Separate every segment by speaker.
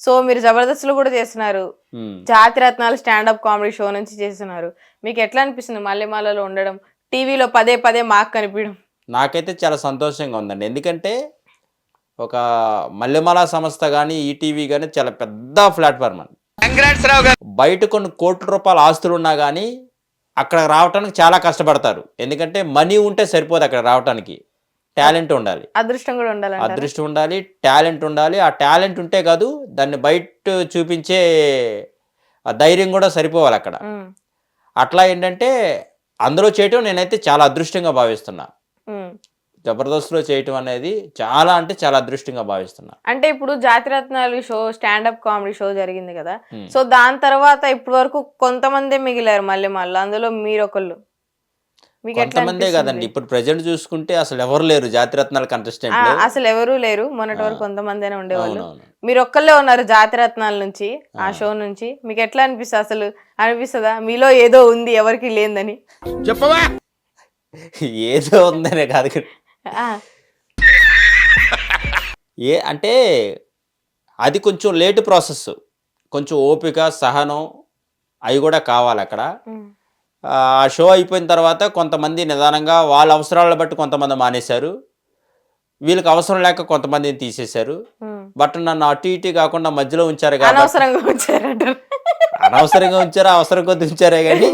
Speaker 1: So మీరు జబర్దస్త్లో కూడా చేస్తున్నారు, జాతి రత్నాలు స్టాండప్ కామెడీ షో నుంచి చేస్తున్నారు. మీకు ఎట్లా అనిపిస్తుంది మల్లెమాలలో ఉండడం, టీవీలో పదే పదే మాకు కనిపించడం?
Speaker 2: నాకైతే చాలా సంతోషంగా ఉందండి. ఎందుకంటే ఒక మల్లెమాల సంస్థ కానీ ఈటీవీ కానీ చాలా పెద్ద ప్లాట్ఫామ్ అండి. బయట కొన్ని కోట్ల రూపాయల ఆస్తులు ఉన్నా కానీ అక్కడ రావడానికి చాలా కష్టపడతారు. ఎందుకంటే మనీ ఉంటే సరిపోదు, అక్కడ రావడానికి టాలెంట్ ఉండాలి,
Speaker 1: అదృష్టం కూడా ఉండాలి.
Speaker 2: అదృష్టం ఉండాలి, టాలెంట్ ఉండాలి. ఆ టాలెంట్ ఉంటే కాదు, దాన్ని బయట చూపించే ఆ ధైర్యం కూడా సరిపోవాలి అక్కడ. అట్లా ఏంటంటే అందులో చేయటం నేనైతే చాలా అదృష్టంగా భావిస్తున్నా. జబర్దస్త్లో చేయటం అనేది చాలా అంటే చాలా అదృష్టంగా భావిస్తున్నా.
Speaker 1: అంటే ఇప్పుడు జాతిరత్నాలు షో స్టాండప్ కామెడీ షో జరిగింది కదా, సో దాని తర్వాత ఇప్పటి వరకు కొంతమంది మిగిలారు మల్లెమాల, అందులో మీరు ఒకళ్ళు.
Speaker 2: కొంతమందే కదండి, ఇప్పుడు ప్రెజెంట్ చూసుకుంటే అసలు ఎవరు లేరు జాతిరత్నాల కంటెస్టెంట్,
Speaker 1: అసలు ఎవరు లేరు. మొన్నటి వరకు కొంతమంది ఉండేవాళ్ళు, మీరు ఒక్కళ్ళే ఉన్నారు జాతిరత్నాల నుంచి, ఆ షో నుంచి. మీకు ఎట్లా అనిపిస్తుంది? అసలు అనిపిస్తుందా మీలో ఏదో ఉంది ఎవరికి లేదని?
Speaker 2: చెప్పవా? ఏదో ఉందనే కాదు, అంటే అది కొంచెం లేట్ ప్రాసెస్, కొంచెం ఓపిక సహనం అవి కూడా కావాలి అక్కడ. ఆ షో అయిపోయిన తర్వాత కొంతమంది నిదానంగా వాళ్ళ అవసరాలను బట్టి కొంతమంది మానేశారు, వీళ్ళకి అవసరం లేక కొంతమందిని తీసేశారు. బట్ నన్ను అటు ఇటు కాకుండా మధ్యలో ఉంచారు కాబట్టి అనవసరంగా ఉంచారు, అవసరం కొద్ది ఉంచారే కానీ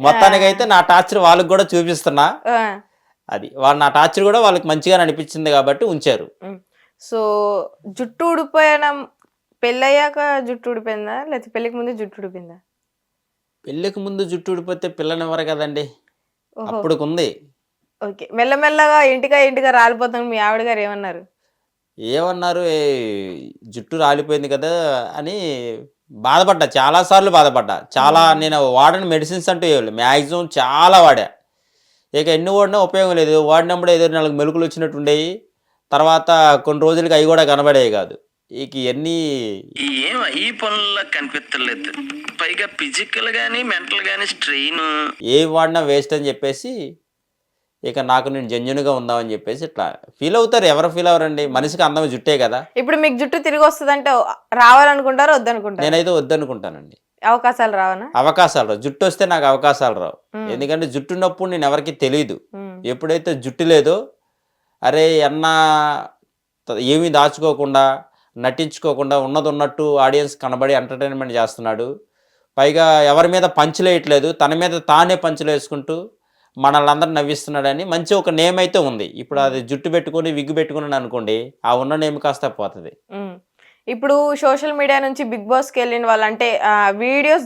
Speaker 2: మొత్తానికైతే నా టార్చర్ వాళ్ళకి కూడా చూపిస్తున్నా. అది వాళ్ళు నా టార్చర్ కూడా వాళ్ళకి మంచిగా అనిపించింది కాబట్టి ఉంచారు.
Speaker 1: సో జుట్టు ఊడిపోయిన పెళ్ళయ్యాక జుట్టు ఊడిపోయిందా, లేకపోతే పెళ్ళికి ముందు జుట్టు ఊడిపోయిందా?
Speaker 2: పెళ్ళికి ముందు జుట్టు ఊడిపోతే పిల్లనివ్వరు కదండి, అప్పుడు ఉంది.
Speaker 1: ఓకే, మెల్లమెల్లగా ఇంటిగా రాలిపోతాను. మీ ఆవిడ గారు
Speaker 2: ఏమన్నారు, జుట్టు రాలిపోయింది కదా అని బాధపడ్డా, చాలాసార్లు బాధపడ్డా. చాలా నేను వాడిన మెడిసిన్స్ అంటూ ఏమి మ్యాక్సిమం చాలా వాడా, ఇక ఎన్ని వాడినా ఉపయోగం లేదు. వాడినప్పుడు ఏదో 4 మెలుకులు వచ్చినట్టు ఉండేవి, తర్వాత కొన్ని రోజులకి అవి కూడా కనబడేవి కాదు. ఇక ఇవన్నీ
Speaker 3: ఈ పనుల్లో కనిపించలేదు, పైగా ఫిజికల్ గానీ మెంటల్ గానీ స్ట్రెయిన్,
Speaker 2: ఏం వాడినా వేస్ట్ అని చెప్పేసి ఇక నాకు నేను జెన్యున్గా ఉందామని చెప్పేసి ఇట్లా ఫీల్ అవుతారు. ఎవరు ఫీల్ అవ్వరండి, మనిషికి అందం జుట్టే కదా.
Speaker 1: ఇప్పుడు మీకు జుట్టు తిరిగి వస్తుంది అంటే రావాలనుకుంటారో వద్దనుకుంటారు?
Speaker 2: నేనైతే వద్దనుకుంటానండి.
Speaker 1: అవకాశాలు రావనా?
Speaker 2: అవకాశాలు రావు, జుట్టు వస్తే నాకు అవకాశాలు రావు. ఎందుకంటే జుట్టు ఉన్నప్పుడు నేను ఎవరికి తెలియదు. ఎప్పుడైతే జుట్టు లేదో, అరే అన్న ఏమీ దాచుకోకుండా నటించుకోకుండా ఉన్నది ఉన్నట్టు ఆడియన్స్ కనబడి ఎంటర్టైన్మెంట్ చేస్తున్నాడు, పైగా ఎవరి మీద పంచులేయట్లేదు, తన మీద తానే పంచులు వేసుకుంటూ మనల్ని అందరూ నవ్విస్తున్నాడని మంచి ఒక నేమ్ అయితే ఉంది. ఇప్పుడు అది జుట్టు పెట్టుకొని విగ్గు పెట్టుకున్నాను అనుకోండి, ఆ ఉన్న నేమ్ కాస్త పోతుంది.
Speaker 1: ఇప్పుడు సోషల్ మీడియా నుంచి బిగ్ బాస్కి వెళ్ళిన వాళ్ళు, అంటే వీడియోస్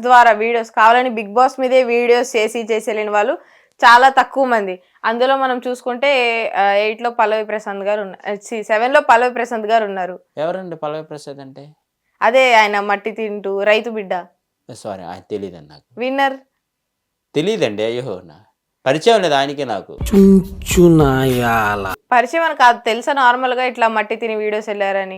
Speaker 1: కావాలని బిగ్ బాస్ మీదే వీడియోస్ చేసి వెళ్ళిన వాళ్ళు చాలా తక్కువ మంది. అందులో మనం చూసుకుంటే 8లో పల్లవి ప్రశాంత్ గారు ఉన్నారు, 7లో పల్లవి ప్రశాంత్ గారు ఉన్నారు.
Speaker 2: ఎవరండి పల్లవి ప్రసాద్ అంటే?
Speaker 1: అదే ఆయన మట్టి తింటూ రైతు బిడ్డ.
Speaker 2: సారీ, ఆయన తెలియదండి నాకు.
Speaker 1: విన్నర్
Speaker 2: తెలియదండి. అయ్యో, పరిచయం లేదు ఆయనకి నాకు.
Speaker 1: పరిచయం అని కాదు, తెలుసా నార్మల్ గా ఇట్లా మట్టి తిని వీడియోస్ వెళ్ళారని?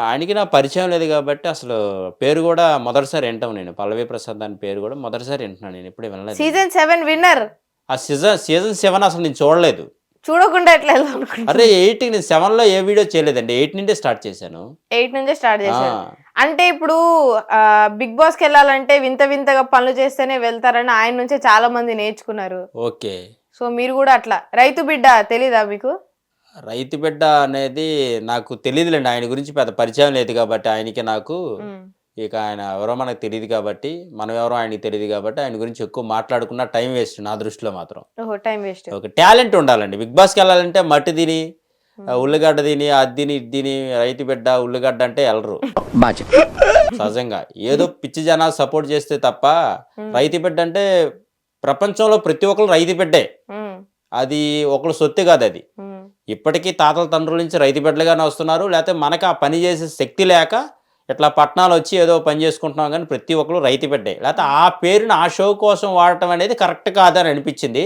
Speaker 2: ఆయనకి నా పరిచయం లేదు కాబట్టి అసలు పేరు కూడా మొదటిసారి వింటాం. నేను పల్లవి ప్రసాద్ అని పేరు కూడా మొదటిసారి వింటున్నాను, నేను ఎప్పుడే వినలేదు.
Speaker 1: Season 7 winner.
Speaker 2: ఆ సీజన్ 7 అసలు నేను చూడలేదు.
Speaker 1: చూడకుండా ఎట్లా?
Speaker 2: అరే 8 నేను 7లో ఏ వీడియో చేయలేదండి, 8 నుండే స్టార్ట్ చేశాను.
Speaker 1: 8 నుంచే స్టార్ట్ చేశాను. అంటే ఇప్పుడు బిగ్ బాస్కి వెళ్ళాలంటే వింతగా పనులు చేస్తేనే వెళ్తారని ఆయన నుంచే చాలా మంది నేర్చుకున్నారు.
Speaker 2: ఓకే,
Speaker 1: సో మీరు కూడా అట్లా. రైతు బిడ్డ తెలీదా మీకు?
Speaker 2: రైతు బిడ్డ అనేది నాకు తెలియదులేండి, ఆయన గురించి పెద్ద పరిచయం లేదు కాబట్టి ఆయనకి నాకు. ఇక ఆయన ఎవరో మనకు తెలియదు కాబట్టి, మనం ఎవరో ఆయనకి తెలియదు కాబట్టి ఆయన గురించి ఎక్కువ మాట్లాడుకున్న టైం వేస్ట్ నా దృష్టిలో మాత్రం.
Speaker 1: Time waste.
Speaker 2: ఒక టాలెంట్ ఉండాలండి. బిగ్ బాస్కి వెళ్ళాలంటే మట్టి తిని ఉల్లిగడ్డ తిని అది తిని ఇది తిని రైతు బిడ్డ ఉల్లిగడ్డ అంటే వెళ్ళరు సహజంగా. ఏదో పిచ్చి జనాలు సపోర్ట్ చేస్తే తప్ప రైతు బిడ్డ అంటే ప్రపంచంలో ప్రతి ఒక్కరు రైతు బిడ్డే, అది ఒకరు సొత్తు కాదు. అది ఇప్పటికీ తాతల తండ్రుల నుంచి రైతు బిడ్డలుగానే వస్తున్నారు. లేకపోతే మనకు ఆ పని చేసే శక్తి లేక ఇట్లా పట్టణాలు వచ్చి ఏదో పని చేసుకుంటున్నాం, కానీ ప్రతి ఒక్కరు రైతు బిడ్డే. లేకపోతే ఆ పేరుని ఆ షో కోసం వాడటం అనేది కరెక్ట్ కాదని అనిపించింది.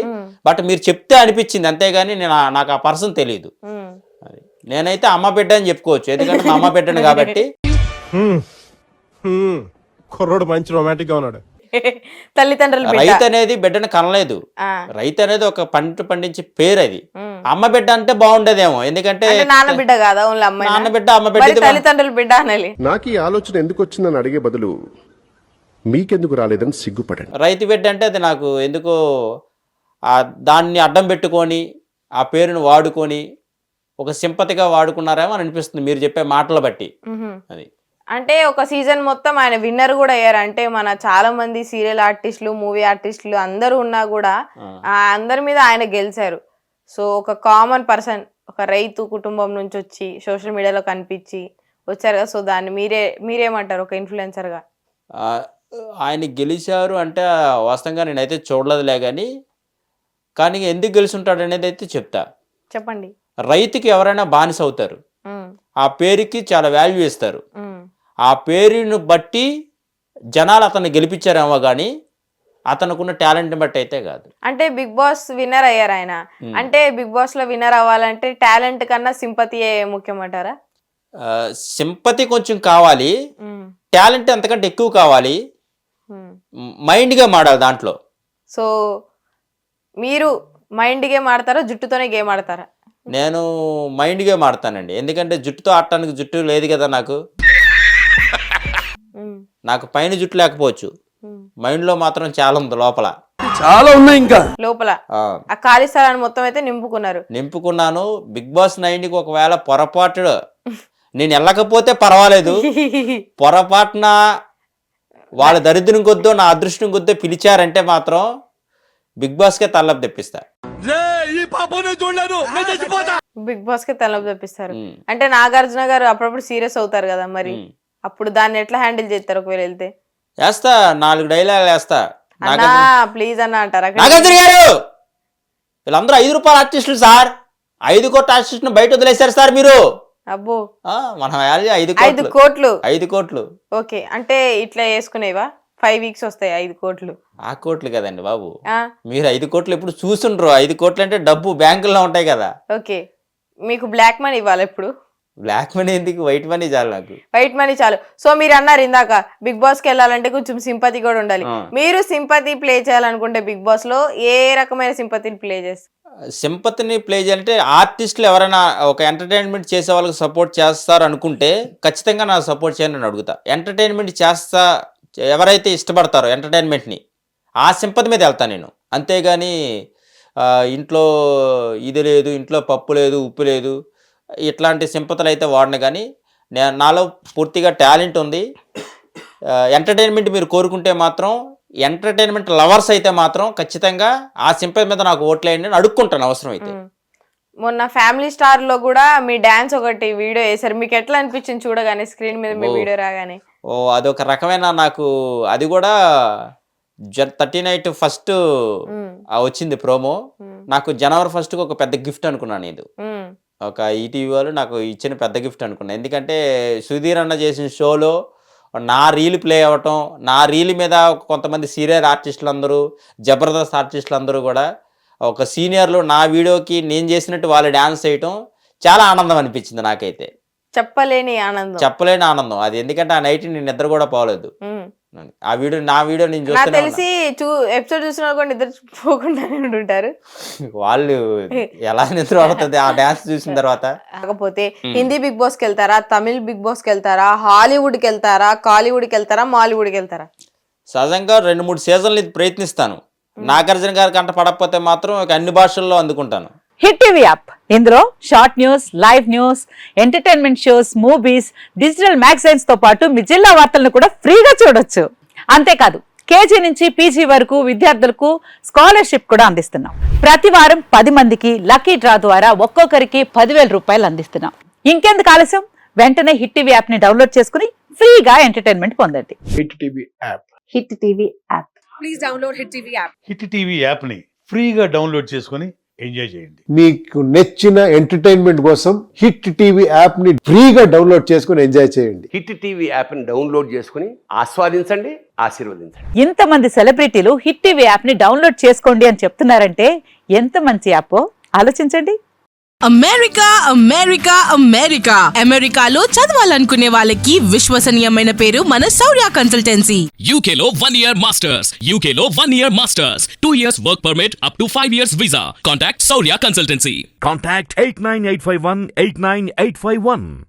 Speaker 2: బట్ మీరు చెప్తే అనిపించింది, అంతేగాని నాకు ఆ పర్సన్ తెలియదు. నేనైతే అమ్మ బిడ్డ అని చెప్పుకోవచ్చు, ఎందుకంటే మా అమ్మ బిడ్డను కాబట్టి.
Speaker 4: కుర్రోడు మంచి రొమాంటిక్ గా ఉన్నాడు.
Speaker 1: తల్లిదండ్రులు బిడ్డ.
Speaker 2: రైతు అనేది బిడ్డను కనలేదు.
Speaker 1: ఆ,
Speaker 2: రైతు అనేది ఒక పంట పండించే పేరు అది.
Speaker 1: ఉమ్.
Speaker 2: అమ్మ బిడ్డ అంటే బాగుండేదేమో, ఎందుకంటే
Speaker 1: అంటే నాన్న బిడ్డ కాదా ఓన్లీ అమ్మాయి?
Speaker 2: నాన్న బిడ్డ అమ్మ
Speaker 1: మరి
Speaker 2: బిడ్డ
Speaker 1: తల్లిదండ్రులు బిడ్డ అనాలి.
Speaker 4: నాకు ఈ ఆలోచన ఎందుకు వచ్చిందని అడిగే బదులు మీకెందుకు రాలేదని సిగ్గుపడండి.
Speaker 2: రైతు బిడ్డ అంటే అది నాకు ఎందుకో దాన్ని అడ్డం పెట్టుకొని ఆ పేరును వాడుకొని ఒక సింపతిగా వాడుకున్నారేమో అని అనిపిస్తుంది మీరు చెప్పే మాటలు బట్టి. అది
Speaker 1: అంటే ఒక సీజన్ మొత్తం ఆయన విన్నర్ కూడా అయ్యారు. అంటే మన చాలా మంది సీరియల్ ఆర్టిస్టులు, మూవీ ఆర్టిస్టులు అందరూ ఉన్నా కూడా అందరి మీద ఆయన గెలిచారు. సో ఒక కామన్ పర్సన్, ఒక రైతు కుటుంబం నుంచి వచ్చి సోషల్ మీడియాలో కనిపించి వచ్చారు కదా. సో దాన్ని మీరేమంటారు ఒక ఇన్ఫ్లుయెన్సర్ గా?
Speaker 2: ఆయన గెలిచారు అంటే వాస్తవంగా నేనైతే చూడలేదులే, కానీ ఎందుకు గెలుచుంటాడు అనేది అయితే చెప్తా.
Speaker 1: చెప్పండి.
Speaker 2: రైతుకి ఎవరైనా బానిస అవుతారు, ఆ పేరుకి చాలా వాల్యూ ఇస్తారు. ఆ పేరును బట్టి జనాలు అతన్ని గెలిపించారేమో కానీ అతనుకున్న టాలెంట్ని బట్టి అయితే కాదు.
Speaker 1: అంటే బిగ్ బాస్ విన్నర్ అయ్యారు ఆయన. అంటే బిగ్ బాస్ లో విన్నర్ అవ్వాలంటే టాలెంట్ కన్నా సింపతియే ముఖ్యమంటారా?
Speaker 2: సింపతి కొంచెం కావాలి, టాలెంట్ అంతకంటే ఎక్కువ కావాలి, మైండ్ గేమ్ ఆడాలి దాంట్లో.
Speaker 1: సో మీరు మైండ్ గేమ్ ఆడతారా, జుట్టుతోనే గేమ్ ఆడతారా?
Speaker 2: నేను మైండ్ గేమ్ ఆడతానండి, ఎందుకంటే జుట్టుతో ఆడటానికి జుట్టు లేదు కదా నాకు. నాకు పైన జుట్టు లేకపోవచ్చు, మైండ్ లో మాత్రం చాలా ఉంది, లోపల
Speaker 5: చాలా ఉన్నాయి. ఇంకా
Speaker 1: లోపల ఆ ఖాళీ స్థలాన్ని మొత్తం అయితే
Speaker 2: నింపుకున్నాను. బిగ్ బాస్ 9కి ఒకవేళ పొరపాటు నేను వెళ్ళకపోతే పర్వాలేదు, పొరపాటున వాళ్ళ దరిద్రం కొద్దో నా అదృష్టం కొద్దో పిలిచారంటే మాత్రం బిగ్ బాస్ కే తలపు తెప్పిస్తా.
Speaker 1: బిగ్ బాస్ కి తలపు తెప్పిస్తారు. అంటే నాగార్జున గారు అప్పుడప్పుడు సీరియస్ అవుతారు కదా, మరి అప్పుడు దాన్ని ఎట్లా హ్యాండిల్ చేస్తారు? ఒకవేళ వెళ్తే
Speaker 2: వేస్తా, 4 డైలాగులు వేస్తా.
Speaker 1: అన్నా ప్లీజ్ అన్న అంటారా?
Speaker 2: నాగార్జున గారు వీళ్ళందరూ 5 రూపాయల ఆర్టిస్టులు సార్, 5 కోట్ల ఆర్టిస్టులు బయట వదిలేశారు సార్ మీరు.
Speaker 1: అబ్బో,
Speaker 2: మనం 5 కోట్లు.
Speaker 1: ఓకే, అంటే ఇట్లా వేసుకునేవా 5 వీక్స్ వస్తాయి 5 కోట్లు?
Speaker 2: ఆ కోట్లు కదండి బాబు, మీరు 5 కోట్లు ఎప్పుడు చూసుండ్రు. 5 కోట్లు అంటే డబ్బు బ్యాంకుల్లో ఉంటాయి కదా.
Speaker 1: ఓకే, మీకు బ్లాక్ మనీ ఇవ్వాలి ఎప్పుడు?
Speaker 2: బ్లాక్ మనీ ఎందుకు, వైట్ మనీ చాలు నాకు.
Speaker 1: వైట్ మనీ చాలు. సో మీరు అన్నారు ఇందాక బిగ్ బాస్ కి వెళ్ళాలంటే కొంచెం సింపతి కూడా ఉండాలి. మీరు సింపతి ప్లే చేయాలనుకుంటే బిగ్ బాస్ లో ఏ రకమైన సింపతిని ప్లే చేస్తారు?
Speaker 2: సింపతిని ప్లే చేయాలంటే ఆర్టిస్టులు ఎవరైనా ఒక ఎంటర్టైన్మెంట్ చేసే వాళ్ళకి సపోర్ట్ చేస్తారు అనుకుంటే ఖచ్చితంగా నాకు సపోర్ట్ చేయని నేను అడుగుతా. ఎంటర్టైన్మెంట్ చేస్తా ఎవరైతే ఇష్టపడతారో ఎంటర్టైన్మెంట్ని, ఆ సింపతి మీద వెళ్తాను నేను. అంతేగాని ఇంట్లో ఇది లేదు, ఇంట్లో పప్పు లేదు, ఉప్పు లేదు, ఇట్లాంటి సింపతులు అయితే వాడను. కానీ నాలో పూర్తిగా టాలెంట్ ఉంది. ఎంటర్టైన్మెంట్ మీరు కోరుకుంటే మాత్రం, ఎంటర్టైన్మెంట్ లవర్స్ అయితే మాత్రం ఖచ్చితంగా ఆ సింపతి మీద నాకు ఓట్లేయండి అని అడుక్కుంటాను అవసరం అయితే.
Speaker 1: మొన్న ఫ్యామిలీ స్టార్ లో కూడా మీ డాన్స్ ఒకటి వీడియో వేసారు, మీకు ఎట్లా అనిపించింది చూడగానే స్క్రీన్ మీద మీ వీడియో రాగానే?
Speaker 2: అదొక రకమైన నాకు, అది కూడా 39 ఫస్ట్ వచ్చింది ప్రోమో. నాకు జనవరి 1కి ఒక పెద్ద గిఫ్ట్ అనుకున్నాను. ఇది ఒక ఈటీవీ వాళ్ళు నాకు ఇచ్చిన పెద్ద గిఫ్ట్ అనుకున్నాను. ఎందుకంటే సుధీర్ అన్న చేసిన షోలో నా రీల్ ప్లే అవ్వటం, నా రీల్ మీద కొంతమంది సీనియర్ ఆర్టిస్టులు అందరూ, జబర్దస్త్ ఆర్టిస్టులు అందరూ కూడా ఒక సీనియర్లు నా వీడియోకి నేను చేసినట్టు వాళ్ళు డ్యాన్స్ చేయటం చాలా ఆనందం అనిపించింది నాకైతే.
Speaker 1: చెప్పలేని
Speaker 2: ఆనందం అది. ఎందుకంటే ఆ నైట్ నేను నిద్ర కూడా పోలేదు. ఆ వీడియో, నా వీడియో నేను
Speaker 1: చూస్తే తెలిసి ఎపిసోడ్ చూసిన కూడా నిద్ర పోకుండా ఉంటారు
Speaker 2: వాళ్ళు. ఎలా నిద్ర పడుతుంది ఆ డాన్స్ చూసిన తర్వాత?
Speaker 1: కాకపోతే హిందీ బిగ్ బాస్ కి వెళ్తారా, తమిళ్ బిగ్ బాస్ కి వెళ్తారా, హాలీవుడ్ కి వెళ్తారా, కాలీవుడ్ కి వెళ్తారా, మాలీవుడ్ కి వెళ్తారా?
Speaker 2: సహజంగా 2-3 సీజన్లు ఇది ప్రయత్నిస్తాను. నాగార్జున గారి కంట పడకపోతే మాత్రం అన్ని భాషల్లో అందుకుంటాను.
Speaker 6: హిట్ టీవీ యాప్, ఇందులో short news, live news, entertainment shows, movies, digital magazines తో పాటు మీ జిల్లా వార్తలను కూడా ఫ్రీగా చూడొచ్చు. అంతేకాదు కేజీ నుంచి పీజీ వరకు విద్యార్థులకు స్కాలర్షిప్ కూడా అందిస్తున్నాం. ప్రతి వారం 10 మందికి లక్కీ డ్రా ద్వారా ఒక్కొక్కరికి 10,000 రూపాయలు అందిస్తున్నాం. ఇంకెందుకు ఆలస్యం, వెంటనే హిట్ టీవీ యాప్ ని డౌన్లోడ్ చేసుకుని ఫ్రీగా ఎంటర్టైన్మెంట్ పొందండి.
Speaker 5: Hit TV app.
Speaker 6: Hit TV app.
Speaker 7: Please download hit TV app.
Speaker 8: Hit TV app ని ఫ్రీగా డౌన్లోడ్ చేసుకొని ఎంజాయ్ చేయండి.
Speaker 4: మీకు నచ్చిన ఎంటర్టైన్మెంట్ కోసం హిట్ టీవీ యాప్ ని ఫ్రీగా డౌన్లోడ్ చేసుకుని ఎంజాయ్ చేయండి.
Speaker 9: హిట్ టీవీ యాప్ ని డౌన్లోడ్ చేసుకుని ఆస్వాదించండి, ఆశీర్వదించండి.
Speaker 6: ఇంతమంది సెలబ్రిటీలు హిట్ టీవీ యాప్ ని డౌన్లోడ్ చేసుకోండి అని చెప్తున్నారంటే ఎంత మంచి యాప్ ఆలోచించండి.
Speaker 7: అమెరికా అమెరికా అమెరికా అమెరికాలో చదవాలనుకునే వాళ్ళకి విశ్వసనీయమైన పేరు మన శౌర్య consultancy.
Speaker 10: UK Law 1 Year Masters. UK Law 1 Year Masters. 2 years work permit up to 5 years visa. Contact Saurya Consultancy.
Speaker 5: Contact 89851 89851.